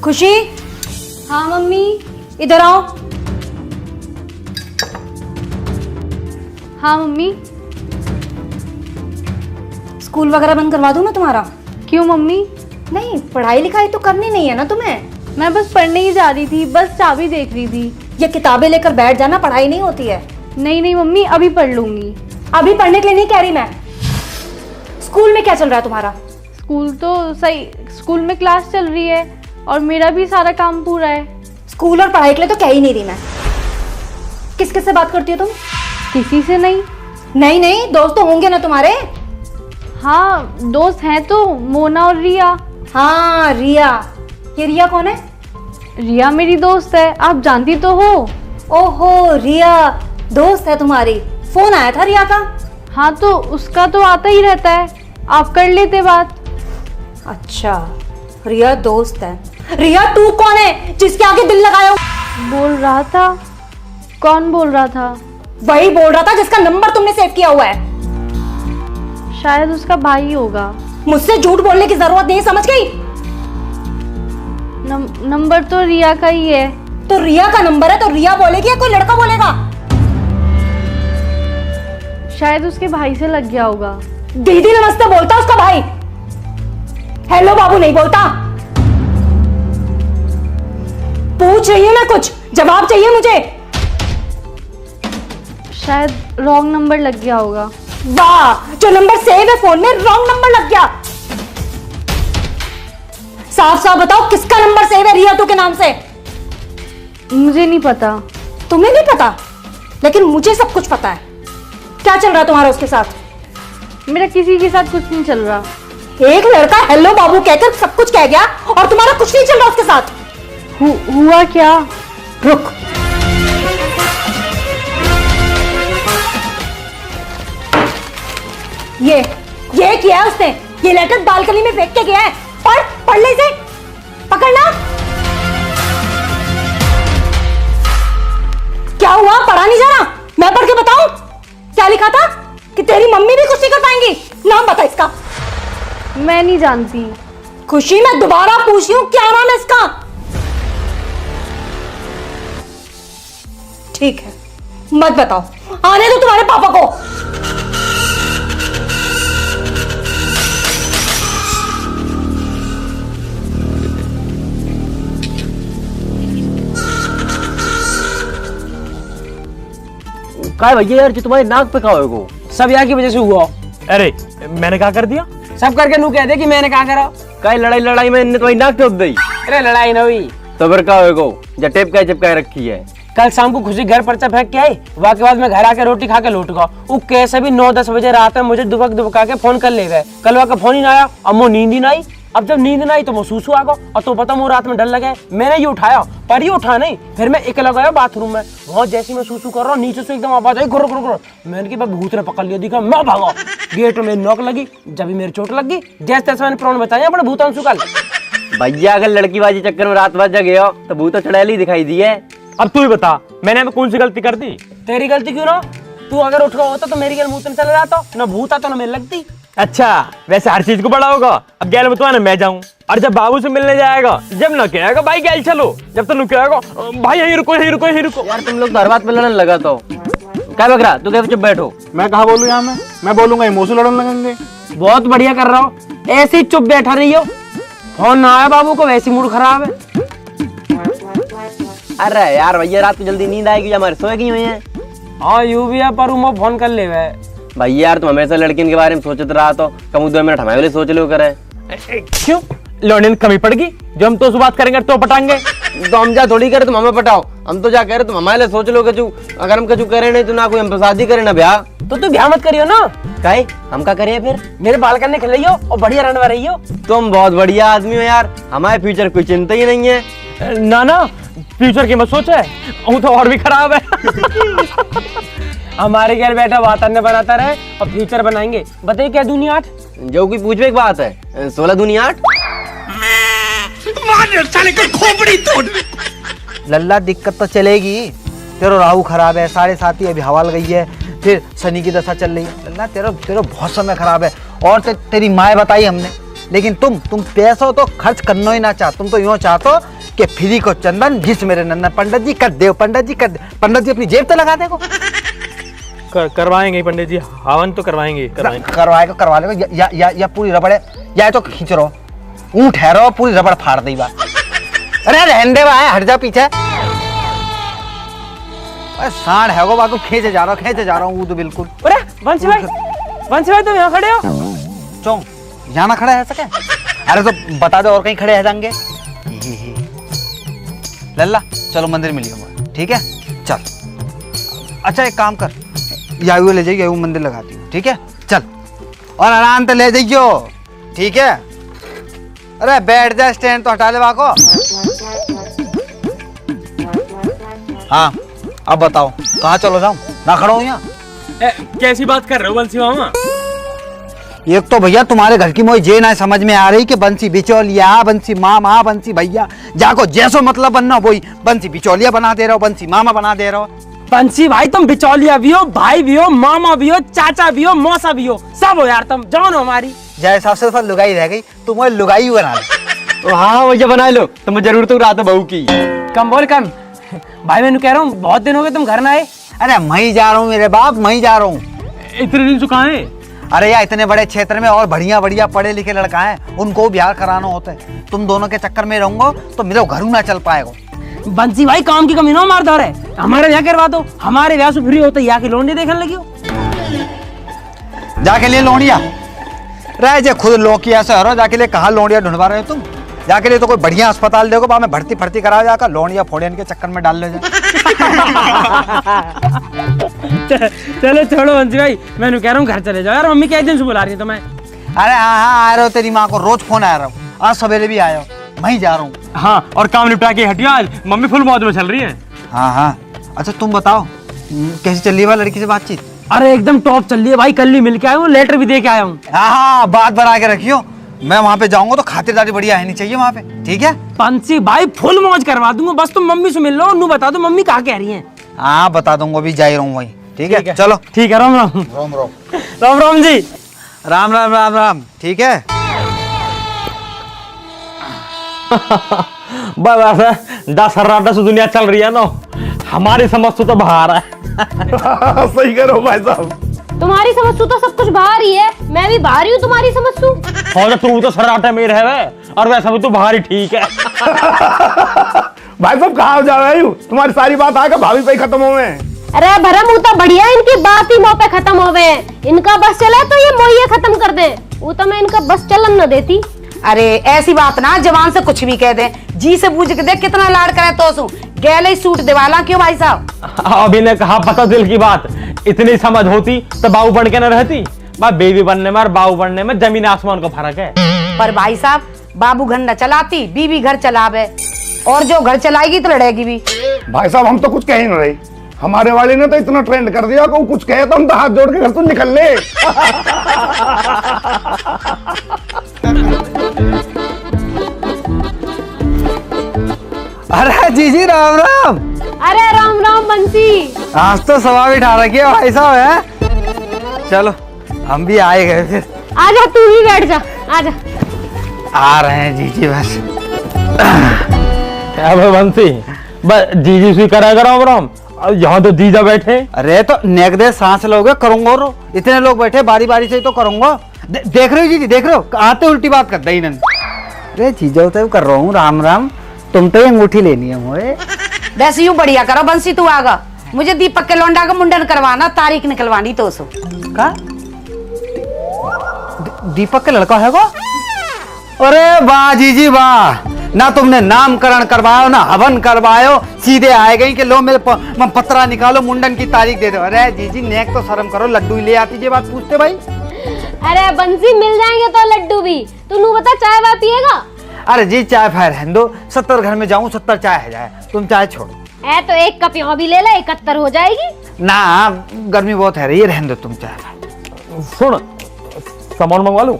खुशी। हाँ मम्मी। इधर आओ। हाँ मम्मी। स्कूल वगैरह बंद करवा दूं मैं तुम्हारा? क्यों मम्मी? नहीं, पढ़ाई लिखाई तो करनी नहीं है ना तुम्हें? मैं बस पढ़ने ही जा रही थी, बस चाबी देख रही थी। ये किताबें लेकर बैठ जाना, पढ़ाई नहीं होती है। नहीं नहीं मम्मी, अभी पढ़ लूंगी। अभी पढ़ने के लिए नहीं कह रही मैं। स्कूल में क्या चल रहा है तुम्हारा? स्कूल तो सही, स्कूल में क्लास चल रही है और मेरा भी सारा काम पूरा है। स्कूल और पढ़ाई के लिए तो कह ही नहीं रही मैं। किस किस से बात करती हो तुम? किसी से नहीं। नहीं नहीं, दोस्त तो होंगे ना तुम्हारे? हाँ दोस्त हैं तो, मोना और रिया। हाँ रिया। ये रिया कौन है? रिया मेरी दोस्त है, आप जानती तो हो। ओहो, रिया दोस्त है तुम्हारी। फोन आया था रिया का? हाँ तो उसका तो आता ही रहता है, आप कर लेते बात। अच्छा, रिया दोस्त है। रिया तू कौन है जिसके आगे दिल लगाया? बोल रहा था। कौन बोल रहा था? वही बोल रहा था जिसका नंबर तुमने सेव किया हुआ है। शायद उसका भाई होगा। मुझसे झूठ बोलने की जरूरत नहीं, समझ गई? नंबर तो रिया का ही है। तो रिया का नंबर है तो रिया बोलेगी या कोई लड़का बोलेगा? शायद उसके भाई से लग गया होगा। दीदी नमस्ते बोलता उसका भाई, हेलो बाबू नहीं बोलता। पूछ रही हूं मैं, कुछ जवाब चाहिए मुझे। शायद रॉन्ग नंबर लग गया होगा। वाह, जो नंबर सेव है फोन में रॉन्ग नंबर लग गया। साफ साफ बताओ किसका नंबर सेव है रिया तू के नाम से? मुझे नहीं पता। तुम्हें नहीं पता? लेकिन मुझे सब कुछ पता है। क्या चल रहा है तुम्हारा उसके साथ? मेरा किसी के साथ कुछ नहीं चल रहा। एक लड़का हेलो बाबू कहकर सब कुछ कह गया और तुम्हारा कुछ नहीं चल रहा उसके साथ। हुआ क्या? रुक, ये किया है उसने। ये लेटर बालकनी में फेंक के गया है। पढ़ ले इसे, पकड़ना। क्या हुआ, पढ़ा नहीं जा रहा? मैं पढ़ के बताऊं क्या लिखा था? कि तेरी मम्मी भी कुछ नहीं कर पाएंगी। नाम बता इसका। मैं नहीं जानती। खुशी, मैं दोबारा पूछ रही हूं क्या नाम है इसका? ठीक है, मत बताओ, आने दो तुम्हारे पापा को। काय भैया यार, जो तुम्हारे नाक पे खाओ को सब यहाँ की वजह से हुआ। अरे मैंने क्या कर दिया? सब करके नू कह दे कि मैंने क्या करा। काय लड़ाई में इनने तुम्हारी नाक टोप दी। अरे लड़ाई ना हुई तो फिर क्या होगा? जटेप का चिपकाए रखी है। कल शाम को खुशी घर पर्चा फेंक के आई, वहाँ के बाद मैं घर आके रोटी खा के लौट गया। वो कैसे भी 9-10 बजे रात में मुझे दुबका के फोन कर ले गए। कल वहाँ का फोन ही ना आया, अब वो नींद ही ना आई। अब जब नींद ना आई तो वो सूसू आ गया और तो पता वो रात में डर लगा। मैंने ये उठाया पर ये उठा नहीं। फिर मैं अकेला गया बाथरूम में। वहाँ जैसे मैं सूसू कर रहा हूँ नीचे से एकदम आवाज आई गुर गुर गुर। मैंने की भूत ने पकड़ लिया, दिखा मैं भागा। गेट में मेरी नोक लगी, जब भी मेरी चोट लगी। जैसे तैसे मैंने प्रॉब्लम बताया अपने भूतांशु कल। भैया अगर लड़कीबाजी चक्कर में रात भर जगे हो तो भूत चुड़ैल ही दिखाई दी है। अब तू ही बता, मैंने कौन सी गलती कर दी? तेरी गलती क्यों ना? तू अगर उठ गया होता तो मेरी गल मुंह में चला जाता, ना भूत आता ना मेरे लगती। अच्छा, वैसे हर चीज को बड़ा होगा। अब गैल में तो मैं जाऊं और जब बाबू से मिलने जाएगा, जब ना कहेगा भाई गैल चलो, जब तो कहेगा भाई यहीं रुको यहीं रुको यहीं रुको। यार तुम लोग तो हर बात पे लड़ने लगा तो क्या बक रहा? तू क्या चुप बैठो। मैं कहा बोलूं यहाँ में? मैं बोलूंगा ये मुंह से लड़ने लगेंगे। बहुत बढ़िया कर रहा हो, ऐसे ही चुप बैठा रही हो। फोन ना आया बाबू को, वैसी मूड खराब है। अरे यार भैया रात को जल्दी नींद आएगी, हमारे सोए की हुई है। हाँ यू भी है, पर वो फोन कर ले भैया यार तुम हमेशा लड़कियों के बारे में सोचते रहा तो कम 2 मिनट हमारे लिए सोच लो करे। क्यों लौंडे ने कमी पड़गी? जो हम तो बात करेंगे तो पटाएंगे। तो हम जा थोड़ी करे तुम हमें पटाओ। हम तो जा कह रहे तुम हमारे लिए सोच लो कचू। अगर हम कचू करे नहीं तो ना कोई हम शादी करे ना ब्याह। तो तू ब्याह मत करियो ना। काहे हम क्या करिए फिर? मेरे बाल करने खेल रही हो और बढ़िया रन रही हो। तुम बहुत बढ़िया आदमी हो यार, हमारे फ्यूचर कोई चिंता ही नहीं है। ना ना, फ्यूचर की मत सोचे, वो तो और भी खराब है। हमारे घर बैठा वातावरण बनाता रहे और फ्यूचर बनाएंगे। बताइए क्या दुनिया 8? जो कोई पूछने की बात है, 16 दुनिया 8। लल्ला दिक्कत तो चलेगी। तेरा राहु खराब है, 7.5 अभी हवा लग गई है, फिर शनि की दशा चल रही है। लल्ला तेरा बहुत समय खराब है। और तेरी माँ बताई हमने लेकिन तुम पैसों तो खर्च करना ही ना चाह। तुम तो यूँ चाहते हो कि फ्री को चंदन घिस मेरे नन्ना। पंडित जी कर दे, पंडित जी कर दे। पंडित जी अपनी जेब तो लगा देगो। करवाएंगे पंडित जी, हवन तो करवाएंगे। करवा लेगा या पूरी रबड़ है, या तो खींच रहो ऊँट ठहरो पूरी रबड़ फाड़ दी बात। अरे रहने दे भाई, हट जा पीछे। अरे सांड है वो बाको, खींचे जा रहा हूँ तो बिल्कुल। अरे वंशी भाई तुम यहाँ खड़े हो? चो यहाँ ना खड़ा है सके? अरे तो बता दो और कहीं खड़े रह जाएंगे। लल्ला चलो मंदिर में लियो, ठीक है चल। अच्छा एक काम कर, यायू ले जाइए, यायू मंदिर लगाती हूँ, ठीक है चल। और आराम से ले जाइयो, ठीक है। अरे बैठ जा, स्टैंड तो हटा ले बाको। हाँ अब बताओ कहाँ चलो जाऊँ, ना खड़ा हूँ यहाँ। कैसी बात कर रहे हो बंसी मामा? एक तो भैया तुम्हारे घर की मोई जे ना समझ में आ रही कि बंसी बिचौलिया, बंसी मामा, बंसी भैया, जाको जैसो मतलब बनना वही बंसी बिचौलिया बना दे रहे हो, बंसी मामा बना दे रहे हो। बंसी भाई तुम बिचौलिया भी हो, भाई भी हो, मामा भी हो, चाचा भी हो, मौसा भी हो, सब हो यार तुम, जान हो हमारी। जय सबसे तो लुगाई रह गई, तुम वो लुगाई बना लो। हाँ वही बना लो, तुम्हें जरूरत तो रात बहू की। कम बोल कम। भाई मैं कह रहा हूँ बहुत दिन हो गए तुम घर ना आए। अरे मैं ही जा रहा हूँ मेरे बाप, मैं ही जा रहा हूँ। इतने दिन चुका है? अरे यार इतने बड़े क्षेत्र में और बढ़िया बढ़िया पढ़े लिखे लड़का है, उनको बिहार कराना होता है। तुम दोनों के चक्कर में रहूंगा तो मेरा घर ना चल पाएगा। बंसी भाई काम की कमी ना मार दो रे, हमारे ब्याह करवा दो, हमारे ब्याह से फ्री होते यहाँ की लोंडी देखने लगी हो। जाके लिए लोनिया रह जे खुद लोकिया से हरो, जाके लिए कहाँ लोनिया ढूंढवा रहे हो तुम? जाके लिए तो कोई बढ़िया अस्पताल देखो, वहां में भर्ती करा जाकर लोनिया फोड़ियन के चक्कर में डाल ले जाए। चलो छोड़ो बंसी भाई, मैं कह रहा हूँ घर चले जाओ यार, मम्मी क्या दिन से बुला रही है तुम्हें। अरे हाँ आ रहे हो, तेरी माँ को रोज फोन आ रहा हूँ, आज सवेरे भी आया हो, मैं ही जा रहा हूँ। हाँ और काम निपटा के हटिया, आज मम्मी फुल मौज में चल रही है। हाँ अच्छा तुम बताओ कैसी चल रही है लड़की से बातचीत? अरे एकदम टॉप चल रही है भाई, कल ही मिल के आया हूँ, लेटर भी दे के आया हूँ। हाँ बात बना के रखियो, मैं वहाँ पे जाऊंगा तो खातिरदारी बढ़िया है नहीं चाहिए वहाँ पे, ठीक है? बंसी भाई फुल मौज करवा दूंगा, बस तुम मम्मी से मिल लो, नू बता दो मम्मी कहाँ कह रही है। हाँ बता दूंगा, अभी जा ही रहा हूँ वही, ठीक है चलो। ठीक है, राम राम। राम राम राम राम जी। राम राम राम राम, ठीक है। बस दस हर्राटा से दुनिया चल रही है ना, हमारी समझ तो बाहर है। सही करो भाई साहब। तुम्हारी समझ तो सब कुछ बाहर ही है, मैं भी बाहर ही हूँ तुम्हारी समझ तू। और तू तो सर्राटे में रह रहे, और वैसा भी तू बाहर ही ठीक है। भाई साहब कहाँ जा रहे हो? तुम्हारी सारी बात आगे भाभी पे खत्म हो गए। अरे भरम तो बढ़िया, इनकी बात ही मुंह पे खत्म हो गए। इनका बस चला तो ये मोहिए खत्म कर दे, वो तो मैं इनका बस चलन न देती। अरे ऐसी बात ना जवान से कुछ भी कह दे, जी से पूछ के देख कितना लाड करे तो सू गैले सूट दिवाला क्यों भाई साहब? अभी ने कहा पता दिल की बात, इतनी समझ होती तो बाबू बन के न रहती। बेबी बनने में और बाबू बनने में जमीन आसमान का फर्क है। पर भाई साहब बाबू घर न चलाती, बीबी घर चलावे, और जो घर चलाएगी तो लड़ेगी भी। भाई साहब हम तो कुछ कह ही नहीं रहे, हमारे वाले ने तो इतना ट्रेंड कर दिया को कुछ कहे तो हम तो हाथ जोड़ के घर से निकल ले। अरे जी राम राम। अरे राम राम बंसी। आज तो सवा भी उठा रखी है भाई साहब है। चलो हम भी आए गए फिर। आजा तू भी बैठ जा, आजा। आ रहे हैं जी बस। अब बंसी बस जीजी से करा राम राम, यहाँ तो जीजा बैठे। अरे तो नेक दे सांस लोगे करूंगा, रो इतने लोग बैठे बारी बारी से तो करूंगा। देख रहे हो जी, देख रहे हो आते उल्टी बात करते ही नहीं। अरे जीजा तो कर रहा हूँ राम राम, तुम तो ये अंगूठी लेनी है मुझे। वैसे यूं बढ़िया करो बंसी, तू आगा मुझे दीपक के लौंडा का मुंडन करवाना, तारीख निकलवानी तो सो का दीपक के लड़का है वो? अरे वाह जी वाह, ना तुमने नामकरण करवायो ना हवन करवायो, सीधे आए गई कि लो मेरे पत्रा निकालो मुंडन की तारीख दे दो। अरे जी नेक तो शर्म करो, लड्डू ही ले आती ये बात पूछते भाई। अरे बंसी मिल जाएंगे तो लड्डू भी, तू बता चाय वाय पिएगा? अरे जी चाय फायर रहने दो, 70 घर में जाऊं 70 चाय है जाए, तुम चाय छोड़ो। ए तो एक कप यहाँ भी ले ले, 71 हो जाएगी ना। गर्मी बहुत है रही, रहने दो तुम चाय। सुन सामान मंगवा लो,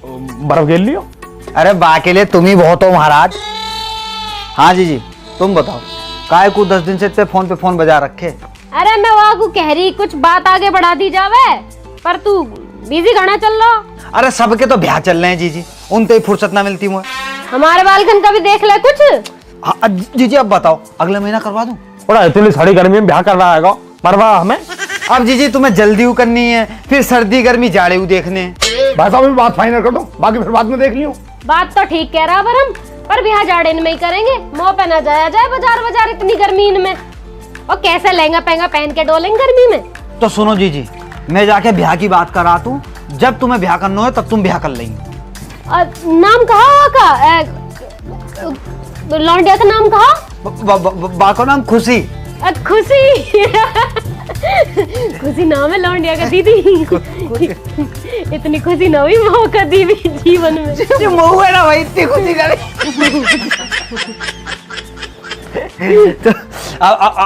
बर्फ घेर लियो। अरे बा के लिए तुम ही बहुत हो महाराज। हाँ जी तुम बताओ, काय को 10 दिन से इतने फोन पे फोन बजा रखे। अरे मैं वहाँ को कह रही कुछ बात आगे बढ़ा दी जावे, पर तू बिजी घना चल रहा। अरे सबके तो ब्याह चल रहे हैं जी, उनते ही फुर्सत ना मिलती मुझे। हमारे बालकन का भी देख ले कुछ। हाँ जीजी अब बताओ, अगले महीना करवा दूं? बड़ा इतनी सारी गर्मी में ब्याह कर रहा है मरवा हमें। अब जीजी तुम्हें जल्दी करनी है, फिर सर्दी गर्मी जाड़े देखने हैं। भाई साहब अभी बात फाइनल कर दो, बाकी फिर बाद में देख लियो। बात तो ठीक कह रहा बरम, पर ब्याह जाड़े में ही करेंगे, मुंह पे ना जाया जाए बाजार इतनी गर्मी में। और कैसे लहंगा पहंगा पहन के डोलेंगे गर्मी में। तो सुनो जीजी, मैं जाके ब्याह की बात करा दूं, जब तुम्हें ब्याह करना हो तब तुम ब्याह कर लेंगे। नाम कहा का? लौंडिया का नाम कहा? बा का नाम खुशी। खुशी। खुशी नाम है लौंडिया का दीदी। इतनी खुशी ना हुई मौका दी भी जीवन में। जो मऊ है ना भाई, इतनी खुशी करे। तो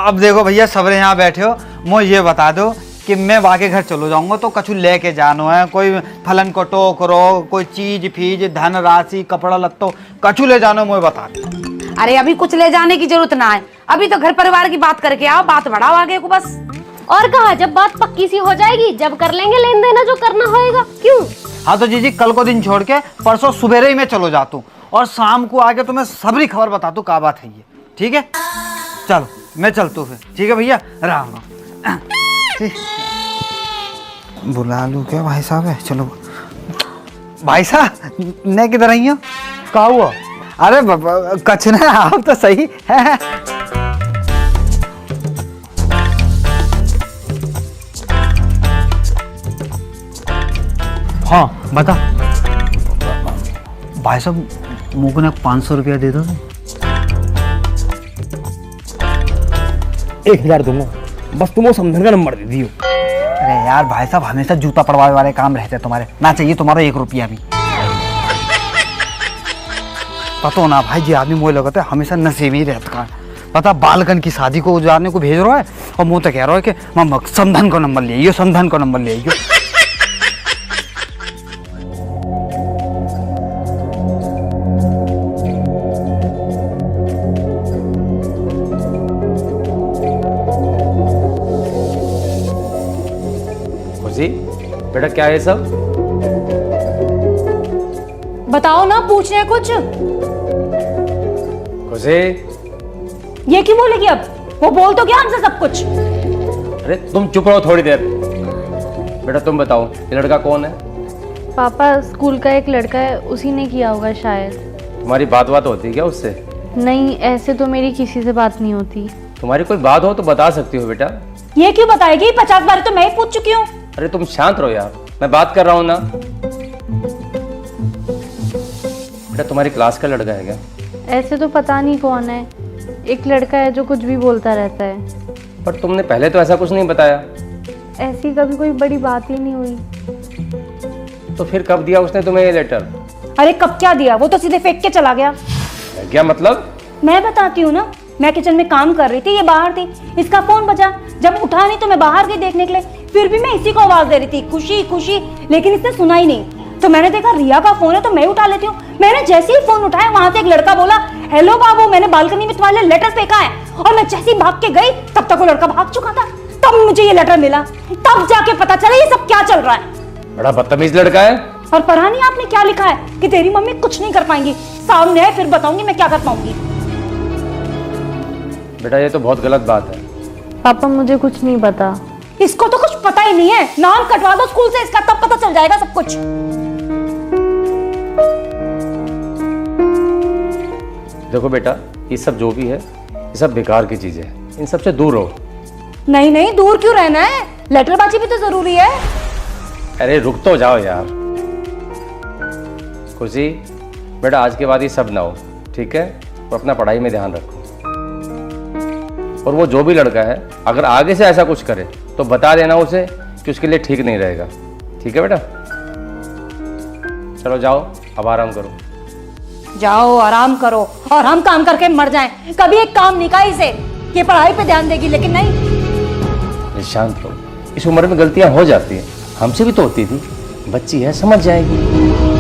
अब देखो भैया, सबरे यहाँ बैठे हो, मुझे ये बता दो कि मैं वाके घर चलो जाऊंगा तो कछु लेके जानो है, कोई फलन को टोकरो, कोई चीज फीज धन राशि कपड़ा लत्तो कछु ले जानो, मुझे बता दो। अरे अभी कुछ ले जाने की जरूरत ना है, अभी तो घर परिवार की बात करके आओ, बात बढ़ाओ आगे को बस। और कहा जब बात पक्की सी हो जाएगी जब कर लेंगे लेन देना जो करना होएगा। क्यों? हाँ तो जीजी कल को दिन छोड़ के परसों सुबेरे ही मैं चलो जाता हूँ, और शाम को आके तुम्हें सबरी खबर बता दूँ क्या बात है ये। ठीक है चलो मैं चलता हूँ फिर। ठीक है भैया, राम राम। ठीक बुला लूँ क्या भाई साहब है? चलो भाई साहब ने किधर आई हो? क्या हुआ? अरे कछ ना, आप तो सही है। हाँ बता। भाई साहब मुझको ना 500 रुपया दे दो। 1000 दूंगा, बस तुम वो समझन का नंबर दे दियो। अरे यार भाई साहब हमेशा जूता पड़वाने वाले काम रहते हैं तुम्हारे, ना चाहिए तुम्हारा 1 रुपया भी। पता ना भाई जी, आदमी मुझे लगता है हमेशा नशे में ही रहता है। पता बालकन की शादी को उजारने को भेज रहा है और मुँह तो कह रहा है कि मामा समधन का नंबर ले आइयो, समधन का नंबर ले आइयो। बेटा क्या है सब? बताओ ना, पूछ रहे कुछ। खुशी ये क्यों बोलेगी अब? वो बोल तो क्या हमसे सब कुछ। अरे तुम चुप रहो थोड़ी देर। बेटा तुम बताओ ये लड़का कौन है? पापा स्कूल का एक लड़का है, उसी ने किया होगा शायद। तुम्हारी बात होती है क्या उससे? नहीं, ऐसे तो मेरी किसी से बात नहीं होती। तुम्हारी कोई बात हो तो बता सकती हो बेटा। ये क्यों बताएगी? 50 बार तो मैं ही पूछ चुकी हूँ। अरे तुम शांत रहो यार, मैं बात कर रहा हूँ ना। बेटा तुम्हारी क्लास का लड़का है क्या? ऐसे तो पता नहीं कौन है, एक लड़का है जो कुछ भी बोलता रहता है। पर तुमने पहले तो ऐसा कुछ नहीं बताया। ऐसी कभी कोई बड़ी बात ही नहीं हुई। तो फिर कब दिया उसने तुम्हें ये लेटर? अरे कब क्या दिया, वो तो सीधे फेंक के चला गया। क्या मतलब? मैं बताती हूँ ना, मैं किचन में काम कर रही थी, ये बाहर थी, इसका फोन बजा, जब उठा नहीं तो मैं बाहर गई देखने के लिए, फिर भी मैं इसी को आवाज दे रही थी खुशी खुशी, लेकिन इसने सुना ही नहीं। तो मैंने देखा रिया का फोन है तो मैं उठा लेती हूँ। मैंने जैसे ही फोन उठाया वहां से एक लड़का बोला, हेलो बाबू, मैंने बालकनी में तुम्हारे लेटर फेंका है। और मैं जैसे ही भाग के गई तब तक वो लड़का भाग चुका था। तब मुझे ये लेटर मिला, तब जाके पता चला ये सब क्या चल रहा है। बड़ा बदतमीज लड़का है। और पढ़ा नहीं आपने क्या लिखा है कि तेरी मम्मी कुछ नहीं कर पाएंगी, सामने है फिर बताऊंगी मैं क्या कर पाऊंगी। बेटा ये तो बहुत गलत बात है। पापा मुझे कुछ नहीं पता। इसको तो कुछ पता ही नहीं है, नाम कटवा दो स्कूल से इसका, तब पता चल जाएगा सब कुछ। देखो बेटा ये सब जो भी है ये सब बेकार की चीजें है, इन सब से दूर रहो। नहीं नहीं, दूर क्यों रहना है, लेटरबाजी भी तो जरूरी है। अरे रुक तो जाओ यार। खुशी बेटा आज के बाद ये सब ना हो, ठीक है? और अपना पढ़ाई में ध्यान रखो। और वो जो भी लड़का है अगर आगे से ऐसा कुछ करे तो बता देना उसे कि उसके लिए ठीक नहीं रहेगा, ठीक है बेटा? चलो जाओ अब आराम करो। जाओ आराम करो और हम काम करके मर जाएं। कभी एक काम निकाय से कि पढ़ाई पे ध्यान देगी, लेकिन नहीं। शांत रहो, इस उम्र में गलतियां हो जाती हैं, हमसे भी तो होती थी। बच्ची है समझ जाएगी।